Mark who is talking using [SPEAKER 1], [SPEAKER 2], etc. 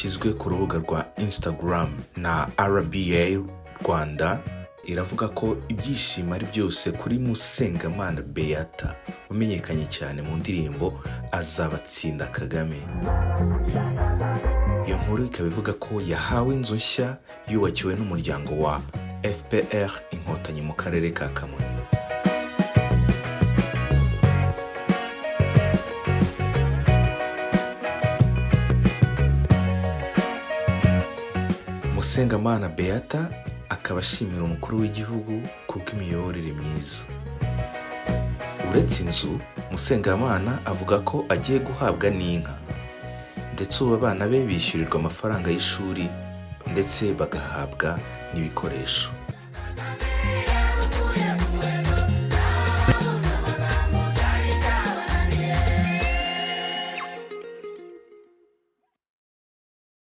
[SPEAKER 1] ryashyizwe ku rubuga rwa Instagram na RBA Rwanda iravuga ko ibyishimo ari byose kuri Musengamana Beata wamenyekanye cyane mu ndirimbo Azabatsinda Kagame. Iyo nkuru ikaba ivuga ko yahawe inzu nshya yubakiwe n'umuryango wa FPR Inkotanyi mu karere ka Kamonyi. Musengamana Beata akaba ashimira umukuru w'igihugu kubw'imiyoborere myiza. Uretse inzu, Musengamana avuga ko agiye guhabwa n'inka, ndetse ubu abana be bishyurirwa amafaranga y'ishuri ndetse bagahabwa n'ibikoresho.